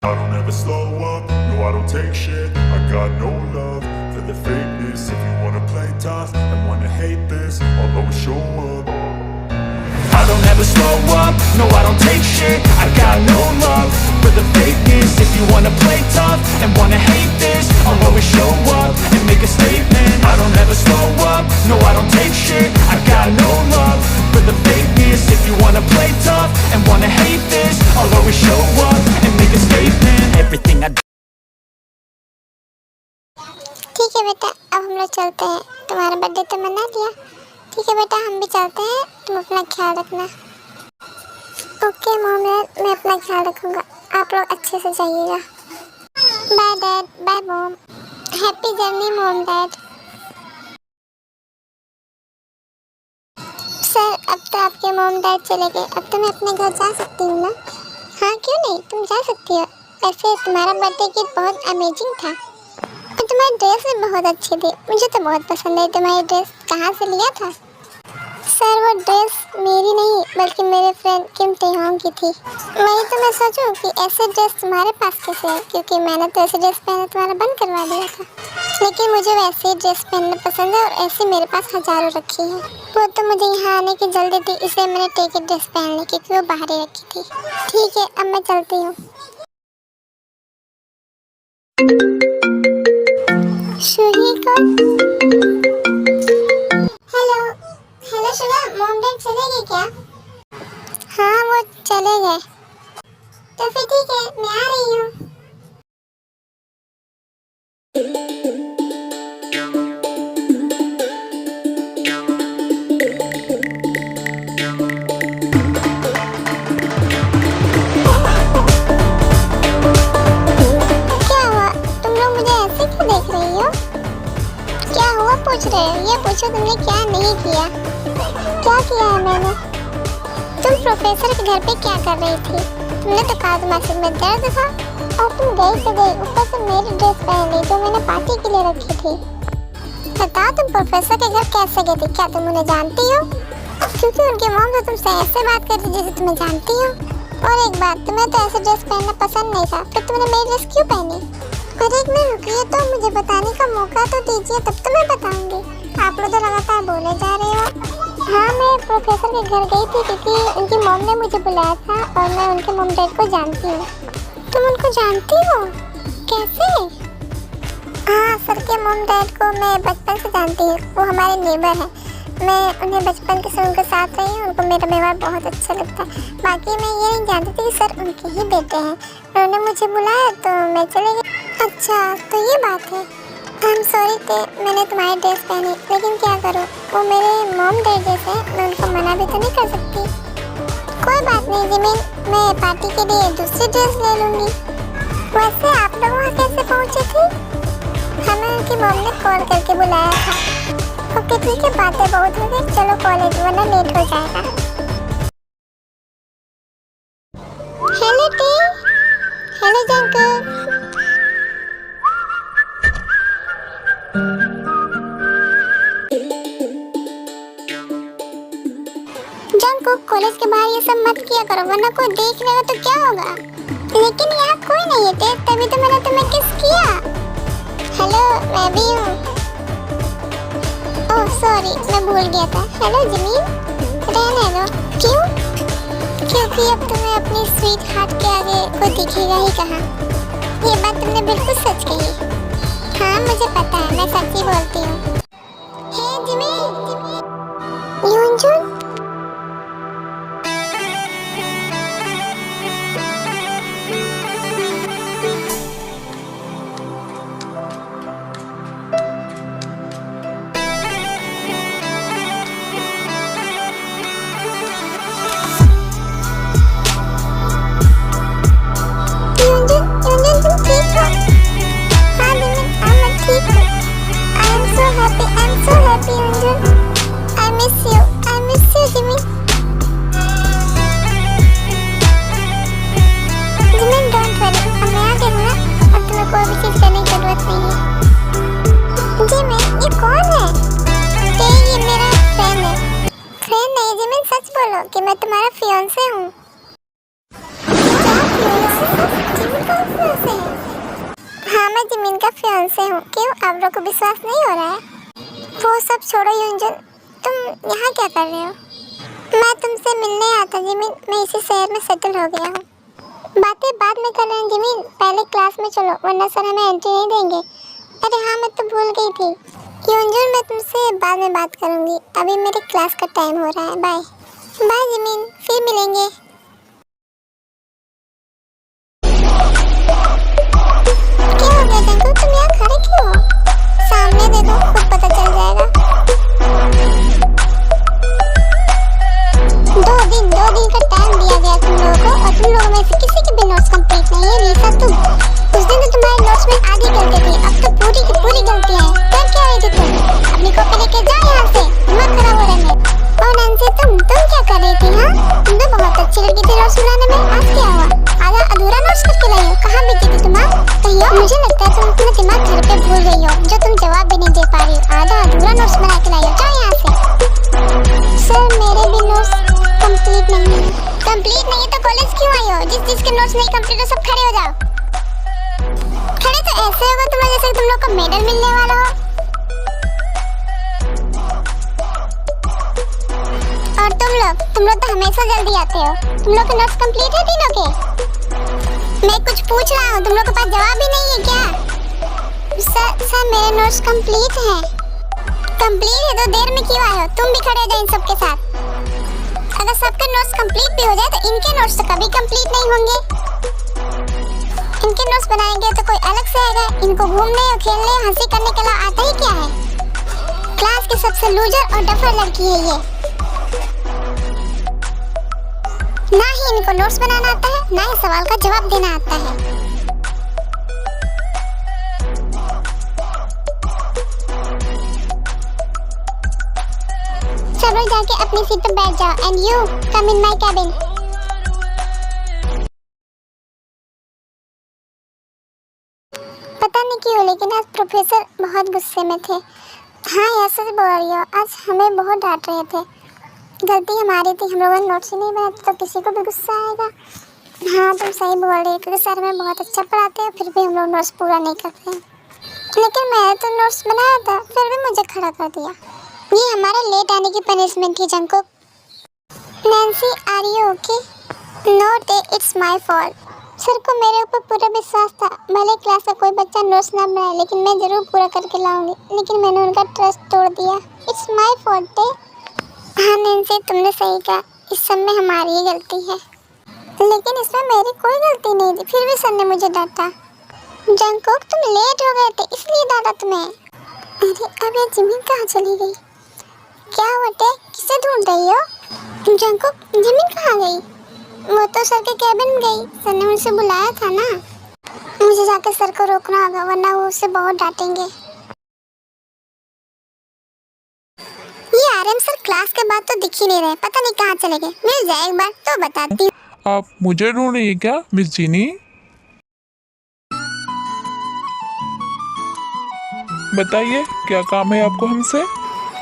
I don't ever slow up, no I don't take shit. I got no love for the fakeness. If you wanna play tough and wanna hate this, I'll always show up. I don't ever slow up, no I don't take shit. I got no love for the fakeness. If you wanna play tough and wanna hate this, I'll always show up and make a statement. I don't ever slow up, no I don't take shit. I got no love for the fakeness. If you wanna play tough and wanna hate this, I'll always show up and make a statement. Everything I ठीक है बेटा, अब हम लोग चलते हैं। तुम्हारा birthday तो मना लिया, ठीक है बेटा, हम भी चलते हैं। तुम अपना ख्याल रखना। ओके मॉम डैड, मैं अपना ख्याल रखूँगा। आप लोग अच्छे से जाइएगा। Bye dad, bye mom. Happy journey mom dad. Sir, अब तो आपके मॉम डैड चले गए, अब तो मैं अपने घर जा सकती हूँ ना? हाँ क्यों नहीं, तुम जा सकती हो। वैसे तुम्हारा बर्थडे गिफ्ट बहुत अमेजिंग था और तुम्हारी ड्रेस भी बहुत अच्छी थी। मुझे तो बहुत पसंद आई। तुम्हारी ड्रेस कहाँ से लिया था? सर, वो ड्रेस मेरी नहीं बल्कि मेरे फ्रेंड किम तेहोंग की थी। वही तो मैं सोचूं कि ऐसे ड्रेस तुम्हारे पास कैसे है, क्योंकि मैंने तो ऐसे ड्रेस पहना तुम्हारा बंद करवा दिया था। लेकिन मुझे वैसे ड्रेस पहनना पसंद है और ऐसी मेरे पास हजारों रखी है। वो तो मुझे यहाँ आने की जल्दी थी, इसलिए मैंने टेक ड्रेस पहन ली क्योंकि वो बाहर ही रखी थी। ठीक है, अब मैं चलती हूँ। Hello hello Suga, mom dad चले गए क्या? हाँ, वो चले गए। तो फिर ठीक है, मैं आ रही हूँ। क्या हुआ? तुम लोग मुझे ऐसे क्यों देख रही हो? क्या हुआ पूछ रहे हो? ये पूछो तुमने क्या नहीं किया। क्या किया है मैंने? तुम प्रोफेसर के घर पे क्या कर रही थी? तुमने तो कहा तुम्हारे सिर में दर्द था और तुम गई तो गई, ऊपर से मेरी ड्रेस पहन ली जो मैंने पार्टी के लिए रखी थी। बताओ, तुम प्रोफेसर के घर कैसे गई थी? क्या तुम उन्हें जानती हो? क्योंकि उनकी मॉम तो तुमसे ऐसे बात करती जैसे तुम्हें जानती हो। और एक बात, तुम्हें तो ऐसे ड्रेस पहनना पसंद नहीं था, फिर तुमने मेरी ड्रेस क्यों पहनी? और एक मिनट रुकिए, तो मुझे बताने का मौका तो दीजिए, तब तो मैं बताऊंगी। आप लोग तो लगातार बोले जा रहे हो। हाँ, मैं प्रोफेसर के घर गई थी क्योंकि उनकी मॉम ने मुझे बुलाया था और मैं उनके मॉम डैड को जानती हूँ। तुम उनको जानती हो? कैसे? हाँ, सर के मॉम डैड को मैं बचपन से जानती हूँ। वो हमारे नेबर हैं। मैं उन्हें बचपन से उनके साथ रही हूँ। उनको मेरा व्यवहार बहुत अच्छा लगता है। बाकी मैं ये नहीं जानती थी कि सर उनके ही बेटे हैं। उन्होंने मुझे बुलाया तो मैं चली गई। अच्छा, तो ये बात है। आई एम सॉरी थे, मैंने तुम्हारी ड्रेस पहनी, लेकिन क्या करूँ, वो मेरे मॉम डैड जैसे हैं, मैं उनको मना भी तो नहीं कर सकती। कोई बात नहीं जिमिन, मैं पार्टी के लिए दूसरी ड्रेस ले लूँगी। वैसे आप लोग वहाँ कैसे पहुँचे थे? हमें उनकी मॉम ने कॉल करके बुलाया था। ओके ठीक है, बातें बहुत हो गई, चलो कॉलेज, वरना लेट हो जाएगा। हेलो टी, हेलो जंकल। जंकल, कॉलेज के बाहर ये सब मत किया करो, वरना कोई देख लेगा तो क्या होगा? लेकिन यहाँ कोई नहीं है, तभी तो मैंने तुम्हें किस किया। हेलो, मैं भी हूँ। ओह सॉरी, मैं भूल गया था। हेलो जमीन, रहने दो। क्यों? क्योंकि अब तुम्हें अपनी स्वीट हार्ट के आगे कोई दिखेगा ही कहाँ। ये बात तुमने बिल्कुल सच कही। हाँ मुझे पता है, मैं सच ही बोलती हूँ। हे जमीन, यूनजुन। यूनजुन, तुम ठीक हो? हाँ जमीन, हाँ मैं ठीक हूँ। आई एम सो हैप्पी मैं जिमिन का फियांसे हूँ। क्यों, आप लोग को विश्वास नहीं हो रहा है? वो सब छोड़ो युंजन, तुम यहाँ क्या कर रहे हो? मैं तुमसे मिलने आया था जिमिन, मैं इसी शहर में सेटल हो गया हूँ। बातें बाद में कर रहे हैं जिमिन, पहले क्लास में चलो वरना सर हमें एंट्री नहीं देंगे। अरे हाँ, मैं तो भूल गई थी। युंजन, मैं तुमसे बाद में बात करूँगी, अभी मेरे क्लास का टाइम हो रहा है। बाय बाय जिमिन, फिर मिलेंगे। क्या हो गया जंगल, तुम यहाँ खड़े क्यों हो? सामने देखो, खुद पता चल जाएगा। 2 दिन का टाइम दिया गया तुम लोगों को और तुम लोगों में से किसी के भी नोट्स कंप्लीट नहीं है। रीसा, तुम उस दिन तो तुम्हारे नोट्स में आधी गलती थी, अब तो पूरी की पूरी गलतियां हैं। कर क्या रही थी तुम? अपनी कॉपी लेके जाओ यहाँ से, दिमाग खराब हो रहा है। और नैन्सी, तुम क्या कर रही थी? हाँ, तुम तो बहुत अच्छी लड़की थी नोट्स बनाने में, आज क्या हुआ? आधा अधूरा नोट्स करके लाई हो, कहाँ बिकी थी तुम? कहियो, मुझे लगता है तुम अपना दिमाग घर पे भूल गई हो, जो तुम जवाब भी नहीं दे पा रही हो। आधा अधूरा नोट्स बना के लाई हो, जाओ यहाँ से। सर, मेरे भी नोट्स कंप्लीट नहीं है। कंप्लीट नहीं है तो कॉलेज क्यों आई हो? जिसके नोट्स नहीं कंप्लीट हो सब खड़े हो जाओ। खड़े तो ऐसे होगा तुम लोग जैसे तुम लोग को मेडल मिलने वाला हो। और तुम लोग तो हमेशा जल्दी आते हो। तुम लोग के नोट्स कंप्लीट है तीनों के? मैं कुछ पूछ रहा हूँ, तुम लोग के पास जवाब ही नहीं है क्या? सर मेरे नोट्स कंप्लीट हैं। कंप्लीट है तो देर में क्यों आए हो? तुम भी खड़े हो जाओ इन सबके साथ। अगर सबके नोट्स कंप्लीट भी हो जाए तो इनके नोट्स तो कभी कंप्लीट नहीं होंगे। इनके नोट्स बनाएंगे तो कोई अलग से आएगा। इनको घूमने और खेलने हंसी करने के अलावा आता ही क्या है? क्लास की सबसे लूजर और डफर लड़की है ये। ना ही इनको नोट्स बनाना आता है, ना ही सवाल का जवाब देना आता है। सब लोग जाके अपनी सीट पर बैठ जाओ and you come in my cabin. पता नहीं क्यों लेकिन आज प्रोफेसर बहुत गुस्से में थे। हाँ, ऐसे से बोल रही हो, आज हमें बहुत डांट रहे थे। गलती हमारी थी, हम लोगों ने नोट्स ही नहीं बनाए तो किसी को भी गुस्सा आएगा। हाँ, तुम सही बोल रही हो, क्योंकि सर हमें बहुत अच्छा पढ़ाते हैं, फिर भी हम लोग नोट्स पूरा नहीं करते हैं। लेकिन मैंने तो नोट्स बनाया था, फिर भी मुझे खड़ा कर दिया। ये हमारे लेट आने की पनिशमेंट थी Jungkook. Nancy, are you okay? No day, it's my fault. Sir को मेरे ऊपर पूरा विश्वास था, भले क्लास का कोई बच्चा नोट्स ना बनाए लेकिन मैं जरूर पूरा करके लाऊंगी, लेकिन मैंने उनका ट्रस्ट तोड़ दिया। It's my fault. हाँ नैन्सी, तुमने सही कहा, इस सब में हमारी ही गलती है, लेकिन इसमें मेरी कोई गलती नहीं थी, फिर भी सर ने मुझे डांटा। जंकुक, तुम लेट हो गए थे इसलिए डांटा तुम्हें। अरे अब ये जिमिन कहाँ चली गई? क्या बटे, किसे ढूंढ रही हो? जंकुक, जिमिन कहाँ गई? वो तो सर के कैबिन में गई, सर ने मुझसे बुलाया था ना। मुझे जाकर सर को रोकना होगा वरना वो उसे बहुत डांटेंगे। ये आरएम सर क्लास के बाद तो दिख ही नहीं रहे, पता नहीं कहाँ चले गए। मिल जाए एक बार तो बताती हूँ। आप मुझे ढूंढ रही है क्या मिस जीनी? बताइए क्या काम है आपको हमसे?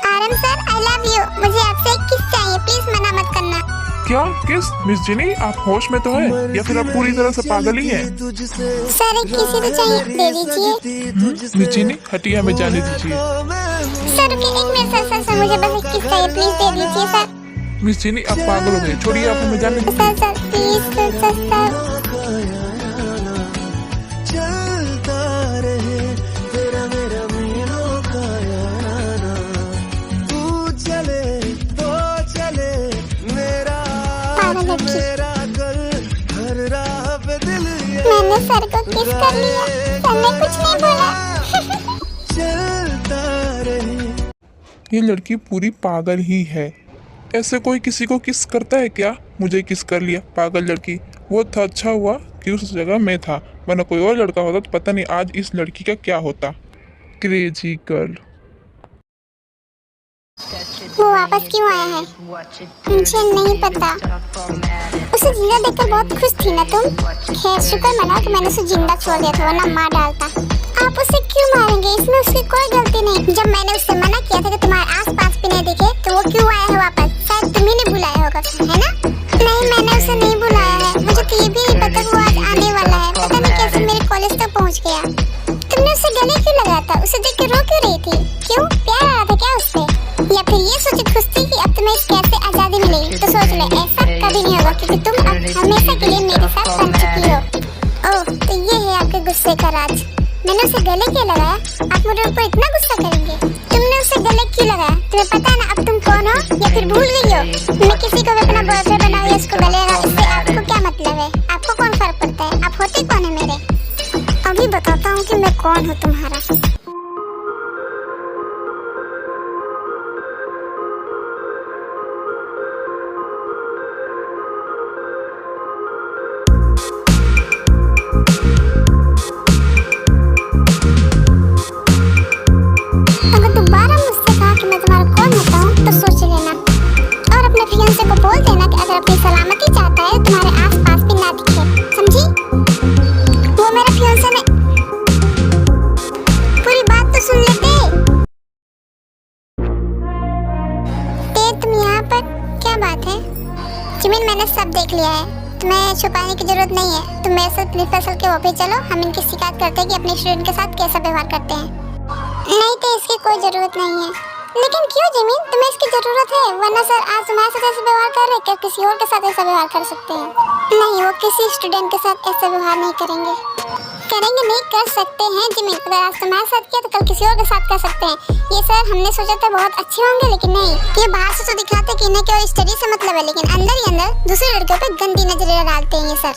RM sir, I love you. मुझे आपसे एक किस चाहिए, प्लीज मना मत करना। क्या किस? मिस जीनी, आप होश में तो है या फिर आप पूरी तरह से पागल ही हैं? सर एक किसी तो चाहिए, दे दीजिए। मिस जीनी, हटिए, हमें जाने दीजिए। सर रुकिए एक मिनट, सर मुझे बस एक किस चाहिए, प्लीज दे दीजिए सर। मिस जीनी, आप पागल हो गए, छोड़िए, आप हमें जाने दीजिए। Sir please sir. मैंने सर को किस कर लिया, सर ने कुछ नहीं बोला। ये लड़की पूरी पागल ही है। ऐसे कोई किसी को किस करता है क्या? मुझे किस कर लिया, पागल लड़की। वो था, अच्छा हुआ कि उस जगह मैं था, वरना कोई और लड़का होता तो पता नहीं आज इस लड़की का क्या होता। Crazy girl. वो वापस क्यों आया है मुझे नहीं पता। उसे जिंदा देखकर बहुत खुश थी ना तुम? खैर शुक्र मनाओ कि मैंने उसे जिंदा छोड़ दिया था, वरना मार डालता। आप उसे क्यों मारेंगे? इसमें उसकी कोई गलती नहीं। जब मैंने उससे मना किया था कि तुम्हारे आसपास भी नहीं दिखे तो वो क्यों आया है वापस? शायद तुम्ही ने बुलाया होगा, है ना? नहीं, मैंने उसे नहीं बुलाया है। मुझे तो ये भी नहीं पता वो आज आने वाला है। पता नहीं कैसे मेरे कॉलेज तक पहुँच गया। था, उसे देख के रो क्यों रही थी? क्यों, प्यार आ रहा था क्या उससे? या फिर ये सोच खुश थी कि अब तुम्हें इस कैद से आजादी मिलेगी? तो सोच लो, ऐसा कभी नहीं होगा क्योंकि तुम अब हमेशा के लिए मेरे साथ बन चुकी हो। ओह, तो ये है आपके गुस्से का राज। मैंने उसे गले क्यों लगाया? आप मेरे ऊपर इतना गुस्सा करेंगे? तुमने उसे गले क्यों लगाया? तुम्हें पता है ना अब तुम कौन हो, या फिर भूल गई हो? मैं किसी को भी अपना बॉयफ्रेंड बनाऊं या उसको गले लगाऊं, इससे आपको क्या मतलब है? आपको कौन फर्क पड़ता है? आप होते कौन है मेरे? अभी बताता हूँ कि मैं कौन हूँ तुम्हारा। अगर दोबारा मुझसे कहा कि मैं तुम्हारा कौन होता हूँ तो सोच लेना, और अपने फियांसे को बोल देना कि अगर अपनी सलामती चाहता है तुम्हारे आसपास भी ना दिखे, समझी? वो मेरा फियांसे ने पूरी बात तो सुन लेते। तुम यहाँ पर क्या बात है? जिमिन, मैंने सब देख लिया है, तुम्हें छुपाने की जरूरत नहीं है। तुम मेरे साथ प्रिंसिपल के ऑफिस चलो, हम इनकी शिकायत करते हैं कि अपने स्टूडेंट के साथ कैसा व्यवहार करते हैं। नहीं तो इसकी कोई जरूरत नहीं है। लेकिन क्यों जिमिन, तुम्हें इसकी जरूरत है? वरना सर आज तुम्हारे साथ ऐसा व्यवहार कर रहे हैं, क्या किसी और के साथ ऐसा व्यवहार कर सकते हैं? नहीं, वो किसी स्टूडेंट के साथ ऐसा व्यवहार नहीं करेंगे। करेंगे नहीं, कर सकते हैं जिमिन। अगर आज तुम्हारे साथ किया तो कल किसी और के साथ कर सकते हैं। ये सर हमने सोचा था बहुत अच्छे होंगे, लेकिन नहीं, ये बाहर से तो दिखाते कि इन्हें केवल स्टडी से मतलब है, लेकिन अंदर ही अंदर दूसरे लड़कियों पे गंदी नजरें डालते हैं ये सर।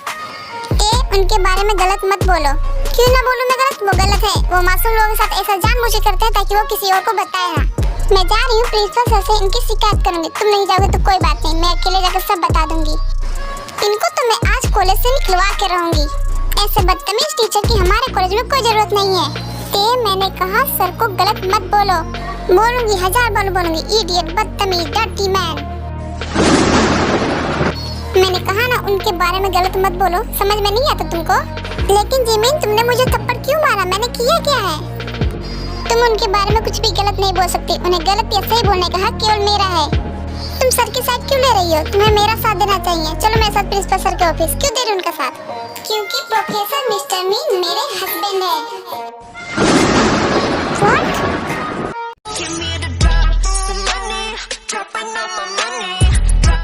उनके बारे में गलत मत बोलो। क्यों ना बोलूं मैं गलत? वो गलत है। वो मासूम लोगों के साथ ऐसा जानबूझ के करते हैं ताकि वो किसी और को बताए ना। मैं जा रही हूँ, प्रिंसिपल सर से इनकी शिकायत करूंगी। तुम नहीं जाओगे तो कोई बात नहीं, मैं अकेले जाकर सब बता दूंगी। इनको तो मैं आज कॉलेज से निकलवा के रहूंगी। ऐसे बदतमीज टीचर की हमारे कॉलेज में कोई जरूरत नहीं है। मैंने कहा सर को गलत मत बोलो। बोलूंगी, 1000 बार बोलूंगी, इडियट, बदतमीज, डर्टी मैन। मैंने कहा ना उनके बारे में गलत मत बोलो, समझ में नहीं आता तुमको? लेकिन जिमिन, तुमने मुझे थप्पड़ क्यों मारा? मैंने किया क्या है? तुम उनके बारे में कुछ भी गलत नहीं बोल सकती। उन्हें गलत या सही बोलने का हक केवल मेरा है। तुम सर की साइड क्यों ले रही हो? तुम्हें मेरा साथ देना चाहिए। चलो मेरे साथ प्रिंसिपल सर के ऑफिस। क्यों दे रहे उनका साथ? क्योंकि प्रोफेसर मिस्टर मीन मेरे हस्बैंड है।